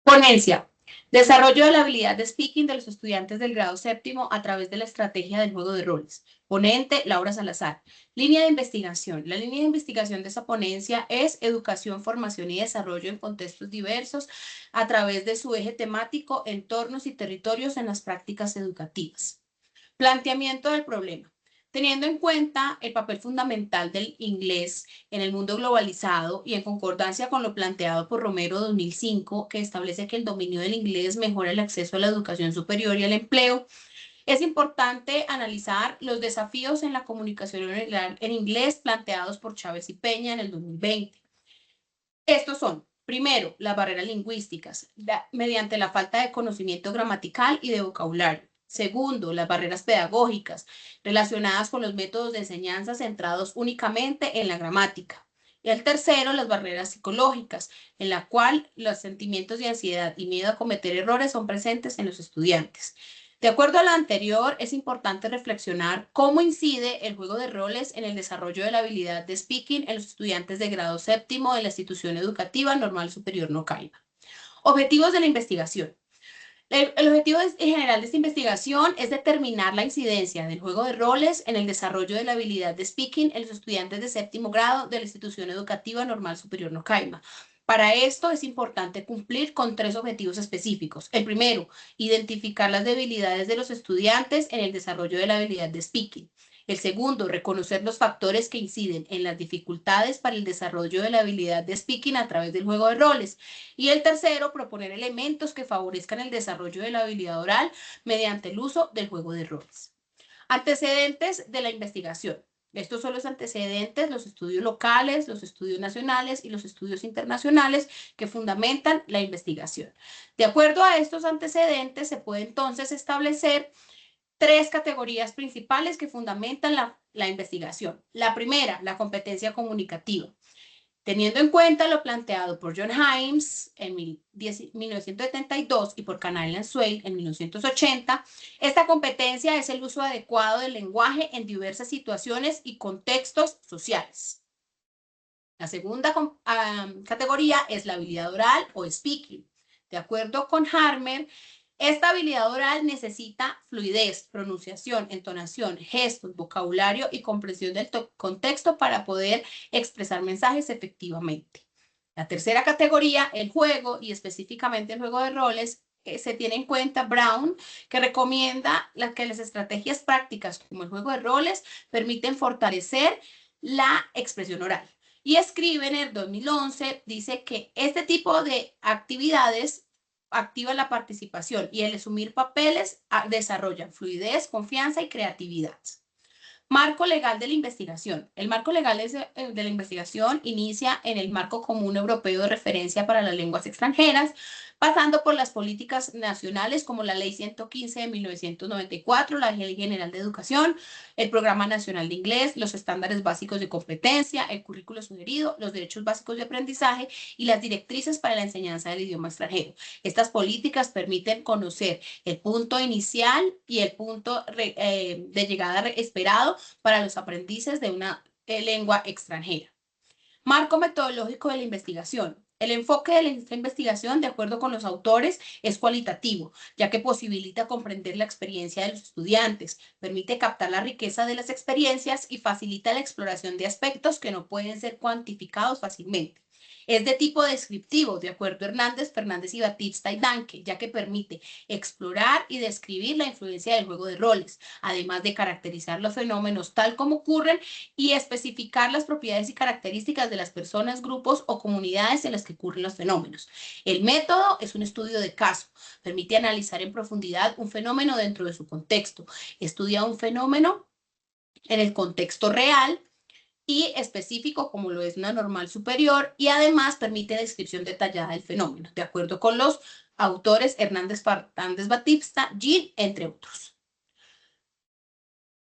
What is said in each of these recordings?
Ponencia. Desarrollo de la habilidad de speaking de los estudiantes del grado séptimo a través de la estrategia del juego de roles. Ponente, Laura Salazar. Línea de investigación. La línea de investigación de esta ponencia es educación, formación y desarrollo en contextos diversos a través de su eje temático, entornos y territorios en las prácticas educativas. Planteamiento del problema. Teniendo en cuenta el papel fundamental del inglés en el mundo globalizado y en concordancia con lo planteado por Romero 2005, que establece que el dominio del inglés mejora el acceso a la educación superior y al empleo, es importante analizar los desafíos en la comunicación en inglés planteados por Chávez y Peña en el 2020. Estos son, primero, las barreras lingüísticas, mediante la falta de conocimiento gramatical y de vocabulario. Segundo, las barreras pedagógicas, relacionadas con los métodos de enseñanza centrados únicamente en la gramática. Y el tercero, las barreras psicológicas, en la cual los sentimientos de ansiedad y miedo a cometer errores son presentes en los estudiantes. De acuerdo a lo anterior, es importante reflexionar cómo incide el juego de roles en el desarrollo de la habilidad de speaking en los estudiantes de grado séptimo de la institución educativa normal superior Nocaima. Objetivos de la investigación. El objetivo general de esta investigación es determinar la incidencia del juego de roles en el desarrollo de la habilidad de speaking en los estudiantes de séptimo grado de la institución educativa normal superior Nocaima. Para esto es importante cumplir con 3 objetivos específicos. El primero, identificar las debilidades de los estudiantes en el desarrollo de la habilidad de speaking. El segundo, reconocer los factores que inciden en las dificultades para el desarrollo de la habilidad de speaking a través del juego de roles. Y el tercero, proponer elementos que favorezcan el desarrollo de la habilidad oral mediante el uso del juego de roles. Antecedentes de la investigación. Estos son los antecedentes, los estudios locales, los estudios nacionales y los estudios internacionales que fundamentan la investigación. De acuerdo a estos antecedentes, se puede entonces establecer 3 categorías principales que fundamentan la investigación. La primera, la competencia comunicativa. Teniendo en cuenta lo planteado por John Himes en 1972 y por Canalian Swale en 1980, esta competencia es el uso adecuado del lenguaje en diversas situaciones y contextos sociales. La segunda categoría es la habilidad oral o speaking. De acuerdo con Harmer, esta habilidad oral necesita fluidez, pronunciación, entonación, gestos, vocabulario y comprensión del contexto para poder expresar mensajes efectivamente. La tercera categoría, el juego, y específicamente el juego de roles, se tiene en cuenta Brown, que recomienda que las estrategias prácticas como el juego de roles permiten fortalecer la expresión oral. Y escribe en el 2011, dice que este tipo de actividades activa la participación y el asumir papeles desarrollan fluidez, confianza y creatividad. Marco legal de la investigación. El marco legal de la investigación inicia en el Marco Común Europeo de Referencia para las Lenguas Extranjeras, pasando por las políticas nacionales como la Ley 115 de 1994, la Ley General de Educación, el Programa Nacional de Inglés, los estándares básicos de competencia, el currículo sugerido, los derechos básicos de aprendizaje y las directrices para la enseñanza del idioma extranjero. Estas políticas permiten conocer el punto inicial y el punto de llegada esperado para los aprendices de una lengua extranjera. Marco metodológico de la investigación. El enfoque de esta investigación, de acuerdo con los autores, es cualitativo, ya que posibilita comprender la experiencia de los estudiantes, permite captar la riqueza de las experiencias y facilita la exploración de aspectos que no pueden ser cuantificados fácilmente. Es de tipo descriptivo, de acuerdo a Hernández, Fernández y Batista y Danke, ya que permite explorar y describir la influencia del juego de roles, además de caracterizar los fenómenos tal como ocurren y especificar las propiedades y características de las personas, grupos o comunidades en las que ocurren los fenómenos. El método es un estudio de caso, permite analizar en profundidad un fenómeno dentro de su contexto, estudia un fenómeno en el contexto real y específico como lo es una normal superior y además permite descripción detallada del fenómeno, de acuerdo con los autores Hernández, Fernández Batista, Jean, entre otros.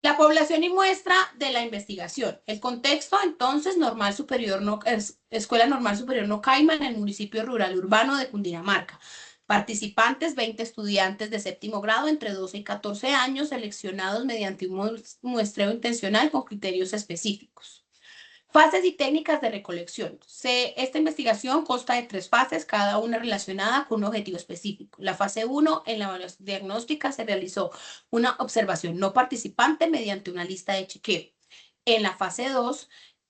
La población y muestra de la investigación. El contexto, entonces, normal superior Escuela Normal Superior Nocaima en el municipio rural urbano de Cundinamarca. Participantes, 20 estudiantes de séptimo grado entre 12 y 14 años, seleccionados mediante un muestreo intencional con criterios específicos. Fases y técnicas de recolección. Esta investigación consta de 3 fases, cada una relacionada con un objetivo específico. La fase 1, en la evaluación diagnóstica, se realizó una observación no participante mediante una lista de chequeo. En la fase 2,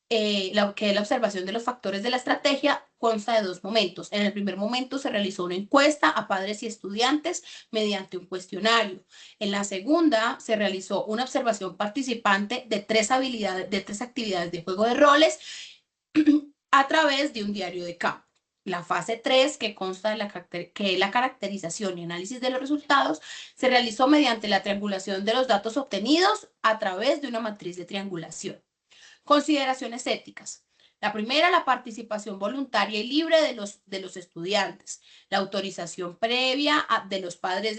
que es la observación de los factores de la estrategia, consta de 2 momentos. En el primer momento se realizó una encuesta a padres y estudiantes mediante un cuestionario. En la segunda se realizó una observación participante de 3 actividades de juego de roles a través de un diario de campo. La fase 3, que consta de la caracterización y análisis de los resultados, se realizó mediante la triangulación de los datos obtenidos a través de una matriz de triangulación. Consideraciones éticas. La primera, la participación voluntaria y libre de los estudiantes. La autorización previa de los padres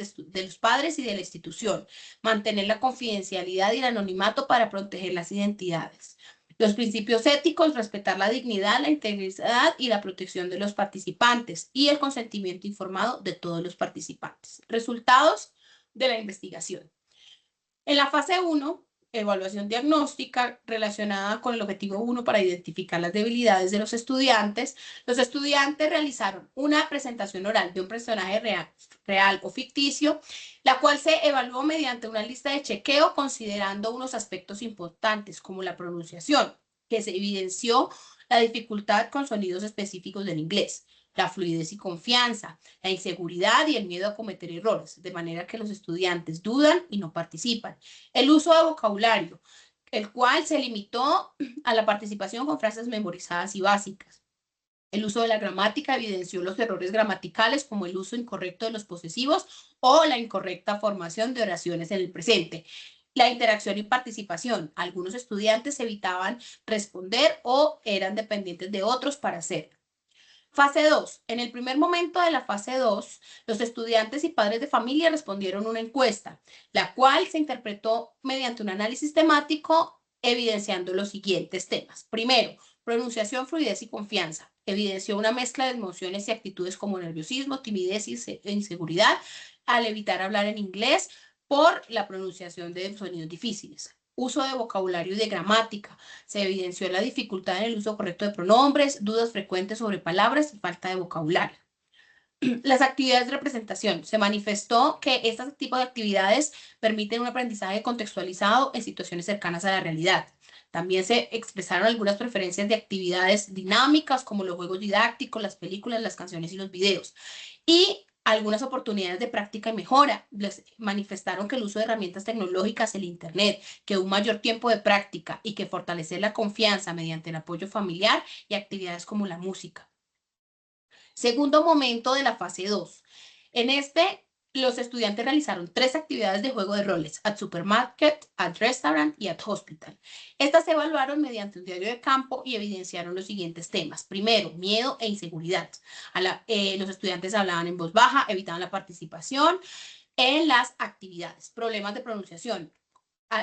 y de la institución. Mantener la confidencialidad y el anonimato para proteger las identidades. Los principios éticos, respetar la dignidad, la integridad y la protección de los participantes y el consentimiento informado de todos los participantes. Resultados de la investigación. En la fase 1, evaluación diagnóstica relacionada con el objetivo 1 para identificar las debilidades de los estudiantes realizaron una presentación oral de un personaje real o ficticio, la cual se evaluó mediante una lista de chequeo considerando unos aspectos importantes como la pronunciación, que se evidenció la dificultad con sonidos específicos del inglés, la fluidez y confianza, la inseguridad y el miedo a cometer errores, de manera que los estudiantes dudan y no participan. El uso de vocabulario, el cual se limitó a la participación con frases memorizadas y básicas. El uso de la gramática evidenció los errores gramaticales como el uso incorrecto de los posesivos o la incorrecta formación de oraciones en el presente. La interacción y participación. Algunos estudiantes evitaban responder o eran dependientes de otros para hacerlo. Fase 2. En el primer momento de la fase 2, los estudiantes y padres de familia respondieron una encuesta, la cual se interpretó mediante un análisis temático evidenciando los siguientes temas. Primero, pronunciación, fluidez y confianza. Evidenció una mezcla de emociones y actitudes como nerviosismo, timidez e inseguridad al evitar hablar en inglés por la pronunciación de sonidos difíciles. Uso de vocabulario y de gramática. Se evidenció la dificultad en el uso correcto de pronombres, dudas frecuentes sobre palabras y falta de vocabulario. Las actividades de representación. Se manifestó que este tipo de actividades permiten un aprendizaje contextualizado en situaciones cercanas a la realidad. También se expresaron algunas preferencias de actividades dinámicas como los juegos didácticos, las películas, las canciones y los videos. Y algunas oportunidades de práctica y mejora. Les manifestaron que el uso de herramientas tecnológicas, el Internet, que un mayor tiempo de práctica y que fortalecer la confianza mediante el apoyo familiar y actividades como la música. Segundo momento de la fase 2. En este, los estudiantes realizaron 3 actividades de juego de roles, at supermarket, at restaurant y at hospital. Estas se evaluaron mediante un diario de campo y evidenciaron los siguientes temas. Primero, miedo e inseguridad. Los estudiantes hablaban en voz baja, evitaban la participación en las actividades. Problemas de pronunciación.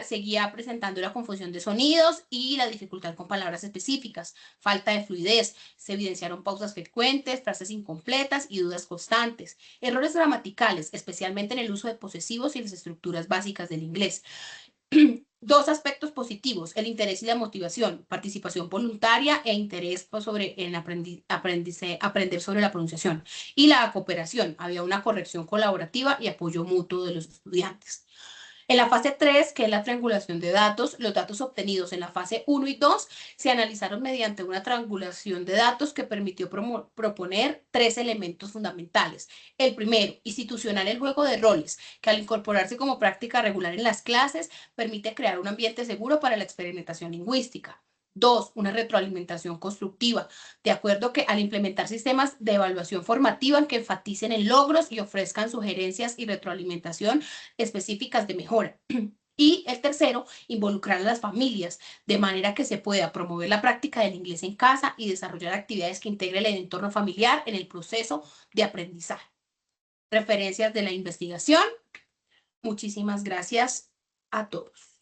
Seguía presentando la confusión de sonidos y la dificultad con palabras específicas, falta de fluidez, se evidenciaron pausas frecuentes, frases incompletas y dudas constantes, errores gramaticales, especialmente en el uso de posesivos y las estructuras básicas del inglés. 2 aspectos positivos, el interés y la motivación, participación voluntaria e interés en aprender sobre la pronunciación. Y la cooperación, había una corrección colaborativa y apoyo mutuo de los estudiantes. En la fase 3, que es la triangulación de datos, los datos obtenidos en la fase 1 y 2 se analizaron mediante una triangulación de datos que permitió proponer 3 elementos fundamentales. El primero, institucional el juego de roles, que al incorporarse como práctica regular en las clases, permite crear un ambiente seguro para la experimentación lingüística. 2, una retroalimentación constructiva, de acuerdo que al implementar sistemas de evaluación formativa que enfaticen en logros y ofrezcan sugerencias y retroalimentación específicas de mejora. Y el tercero, involucrar a las familias, de manera que se pueda promover la práctica del inglés en casa y desarrollar actividades que integren el entorno familiar en el proceso de aprendizaje. Referencias de la investigación. Muchísimas gracias a todos.